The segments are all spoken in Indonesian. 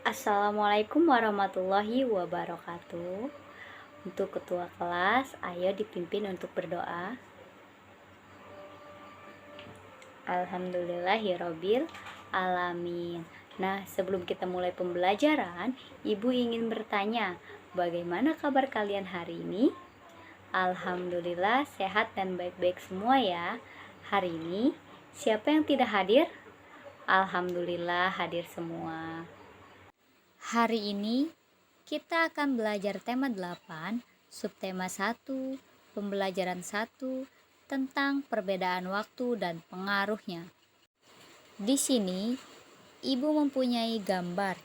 Assalamualaikum warahmatullahi wabarakatuh. Untuk ketua kelas, ayo dipimpin untuk berdoa. Alhamdulillahirabbil alamin. Nah, sebelum kita mulai pembelajaran, Ibu ingin bertanya, bagaimana kabar kalian hari ini? Alhamdulillah sehat dan baik-baik semua ya. Hari ini, siapa yang tidak hadir? Alhamdulillah hadir semua. Hari ini kita akan belajar tema 8, subtema 1, pembelajaran 1 tentang perbedaan waktu dan pengaruhnya. Di sini, Ibu mempunyai gambar.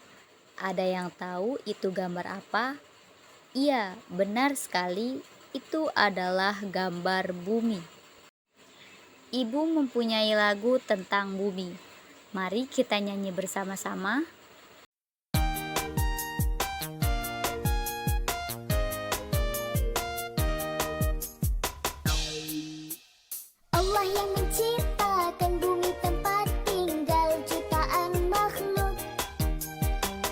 Ada yang tahu itu gambar apa? Iya, benar sekali, itu adalah gambar bumi. Ibu mempunyai lagu tentang bumi. Mari kita nyanyi bersama-sama. Allah yang menciptakan bumi tempat tinggal jutaan makhluk,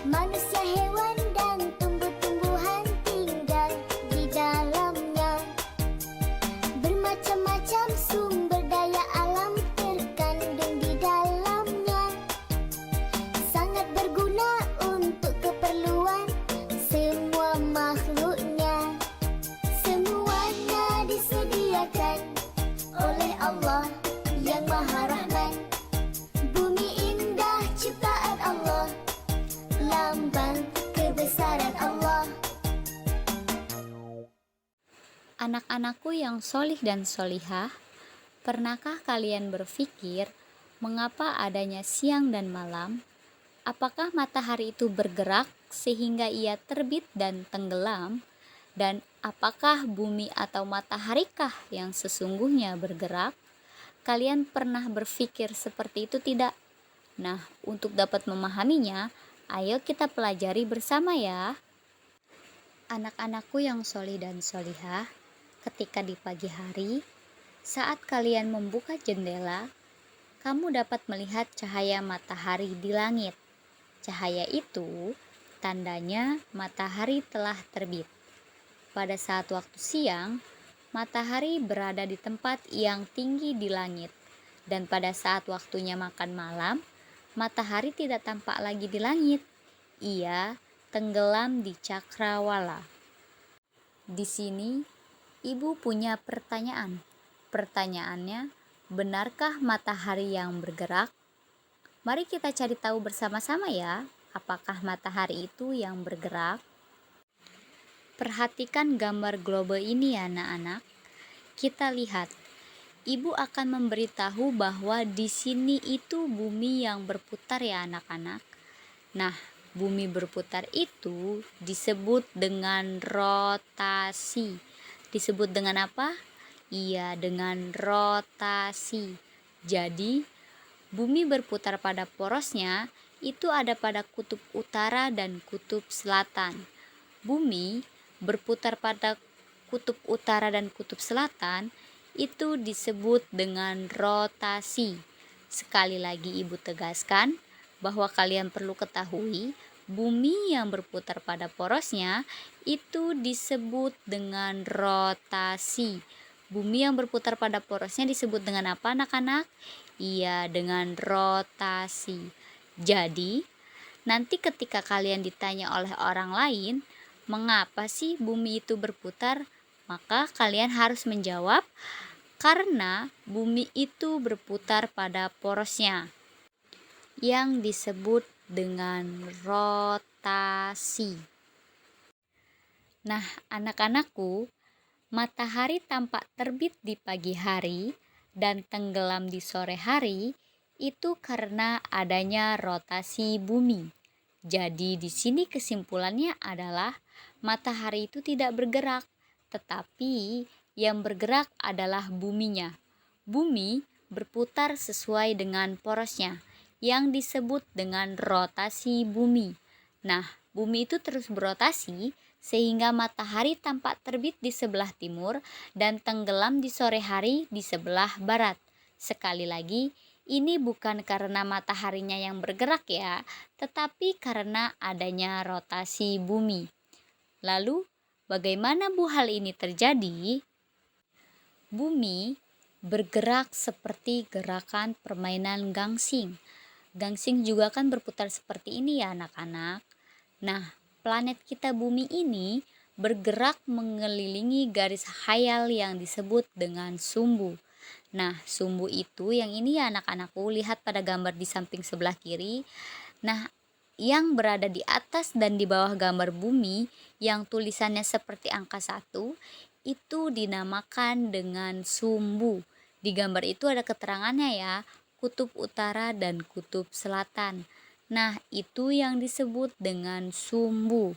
manusia, hewan, dan tumbuh-tumbuhan tinggal di dalamnya. Bermacam-macam sumber daya alam terkandung di dalamnya, sangat berguna untuk keperluan semua makhluknya. Semuanya disediakan oleh Allah yang Maha Rahman. Bumi indah ciptaan Allah, lambang kebesaran Allah. Anak-anakku yang solih dan solihah, pernahkah kalian berpikir mengapa adanya siang dan malam? Apakah matahari itu bergerak sehingga ia terbit dan tenggelam? Dan apakah bumi atau mataharikah yang sesungguhnya bergerak? Kalian pernah berpikir seperti itu tidak? Nah, untuk dapat memahaminya, ayo kita pelajari bersama ya. Anak-anakku yang solih dan solihah, ketika di pagi hari, saat kalian membuka jendela, kamu dapat melihat cahaya matahari di langit. Cahaya itu tandanya matahari telah terbit. Pada saat waktu siang, matahari berada di tempat yang tinggi di langit, dan pada saat waktunya makan malam, matahari tidak tampak lagi di langit. Ia tenggelam di cakrawala. Di sini, Ibu punya pertanyaan. Pertanyaannya, benarkah matahari yang bergerak? Mari kita cari tahu bersama-sama ya, apakah matahari itu yang bergerak? Perhatikan gambar globe ini ya anak-anak. Kita lihat, Ibu akan memberitahu bahwa di sini itu bumi yang berputar ya anak-anak. Nah, bumi berputar itu disebut dengan rotasi. Disebut dengan apa? Iya, dengan rotasi. Jadi, bumi berputar pada porosnya itu ada pada kutub utara dan kutub selatan. Bumi berputar pada kutub utara dan kutub selatan itu disebut dengan rotasi. Sekali lagi Ibu tegaskan bahwa kalian perlu ketahui bumi yang berputar pada porosnya itu disebut dengan rotasi. Bumi yang berputar pada porosnya disebut dengan apa anak-anak? Iya, dengan rotasi. Jadi, nanti ketika kalian ditanya oleh orang lain, mengapa sih bumi itu berputar? Maka kalian harus menjawab, karena bumi itu berputar pada porosnya, yang disebut dengan rotasi. Nah, anak-anakku, matahari tampak terbit di pagi hari dan tenggelam di sore hari itu karena adanya rotasi bumi. Jadi di sini kesimpulannya adalah matahari itu tidak bergerak, tetapi yang bergerak adalah buminya. Bumi berputar sesuai dengan porosnya, yang disebut dengan rotasi bumi. Nah, bumi itu terus berotasi sehingga matahari tampak terbit di sebelah timur dan tenggelam di sore hari di sebelah barat. Sekali lagi, Ini bukan karena mataharinya yang bergerak ya, tetapi karena adanya rotasi bumi. Lalu, bagaimana hal ini terjadi? Bumi bergerak seperti gerakan permainan gangsing. Gangsing juga kan berputar seperti ini ya anak-anak. Nah, planet kita bumi ini bergerak mengelilingi garis khayal yang disebut dengan sumbu. Nah, sumbu itu yang ini ya anak-anakku, lihat pada gambar di samping sebelah kiri. Nah, yang berada di atas dan di bawah gambar bumi yang tulisannya seperti angka 1 itu dinamakan dengan sumbu. Di gambar itu ada keterangannya ya, kutub utara dan kutub selatan. Nah, itu yang disebut dengan sumbu.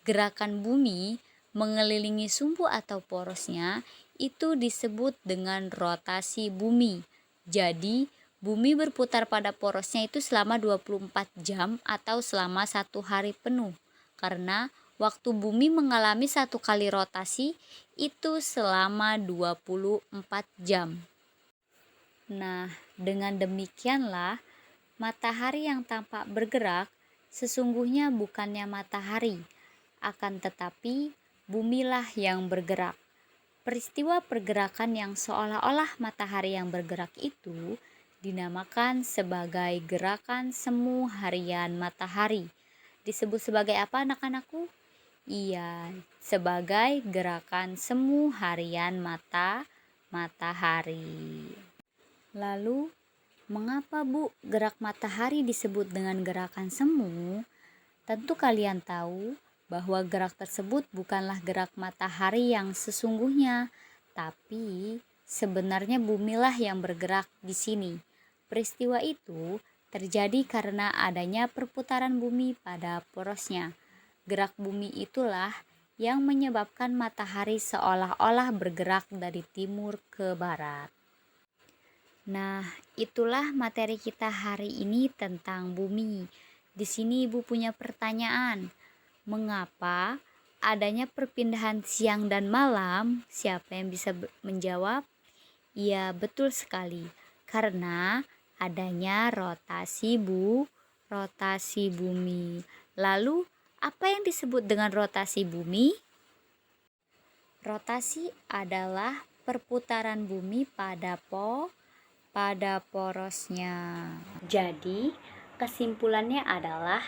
Gerakan bumi mengelilingi sumbu atau porosnya itu disebut dengan rotasi bumi. Jadi, bumi berputar pada porosnya itu selama 24 jam atau selama 1 hari penuh. Karena waktu bumi mengalami 1 kali rotasi itu selama 24 jam. Nah, dengan demikianlah matahari yang tampak bergerak sesungguhnya bukannya matahari, akan tetapi bumilah yang bergerak. Peristiwa pergerakan yang seolah-olah matahari yang bergerak itu dinamakan sebagai gerakan semu harian matahari. Disebut sebagai apa anak-anakku? Iya, sebagai gerakan semu harian matahari. Lalu, mengapa Bu gerak matahari disebut dengan gerakan semu? Tentu kalian tahu bahwa gerak tersebut bukanlah gerak matahari yang sesungguhnya, tapi sebenarnya bumilah yang bergerak di sini. Peristiwa itu terjadi karena adanya perputaran bumi pada porosnya. Gerak bumi itulah yang menyebabkan matahari seolah-olah bergerak dari timur ke barat. Nah, itulah materi kita hari ini tentang bumi. Di sini Ibu punya pertanyaan. Mengapa adanya perpindahan siang dan malam? Siapa yang bisa menjawab? Iya, betul sekali. Karena adanya rotasi bumi. Lalu, apa yang disebut dengan rotasi bumi? Rotasi adalah perputaran bumi pada porosnya. Jadi, kesimpulannya adalah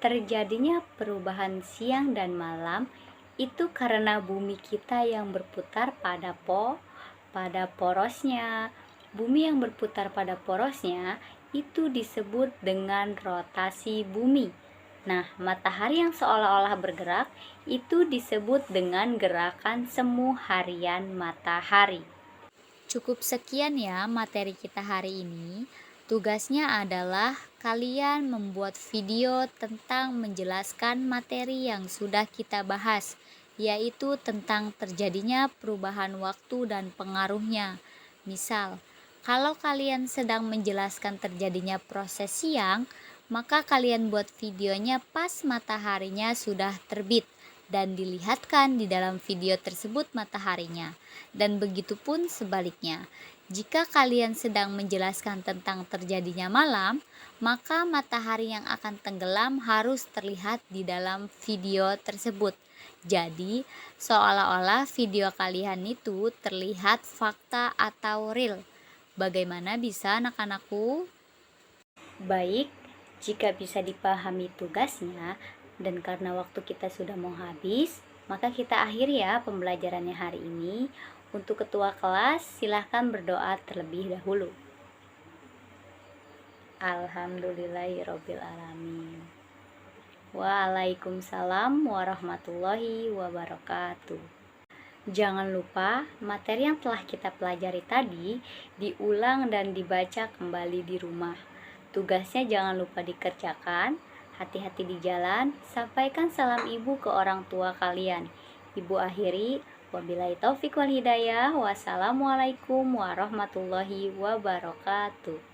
terjadinya perubahan siang dan malam itu karena bumi kita yang berputar pada porosnya. Bumi yang berputar pada porosnya itu disebut dengan rotasi bumi. Nah, matahari yang seolah-olah bergerak itu disebut dengan gerakan semu harian matahari. Cukup sekian ya materi kita hari ini. Tugasnya adalah kalian membuat video tentang menjelaskan materi yang sudah kita bahas, yaitu tentang terjadinya perubahan waktu dan pengaruhnya. Misal, kalau kalian sedang menjelaskan terjadinya proses siang, maka kalian buat videonya pas mataharinya sudah terbit dan dilihatkan di dalam video tersebut mataharinya. Dan begitu pun sebaliknya. Jika kalian sedang menjelaskan tentang terjadinya malam, maka matahari yang akan tenggelam harus terlihat di dalam video tersebut. Jadi, seolah-olah video kalian itu terlihat fakta atau real. Bagaimana bisa anak-anakku? Baik, jika bisa dipahami tugasnya dan karena waktu kita sudah mau habis, maka kita akhiri ya pembelajarannya hari ini. Untuk ketua kelas, silahkan berdoa terlebih dahulu. Alhamdulillahirobbilalamin. Waalaikumsalam warahmatullahi wabarakatuh. Jangan lupa materi yang telah kita pelajari tadi diulang dan dibaca kembali di rumah. Tugasnya jangan lupa dikerjakan. Hati-hati di jalan. Sampaikan salam ibu ke orang tua kalian. Ibu akhiri, wabillahi taufik wal hidayah. Wassalamualaikum warahmatullahi wabarakatuh.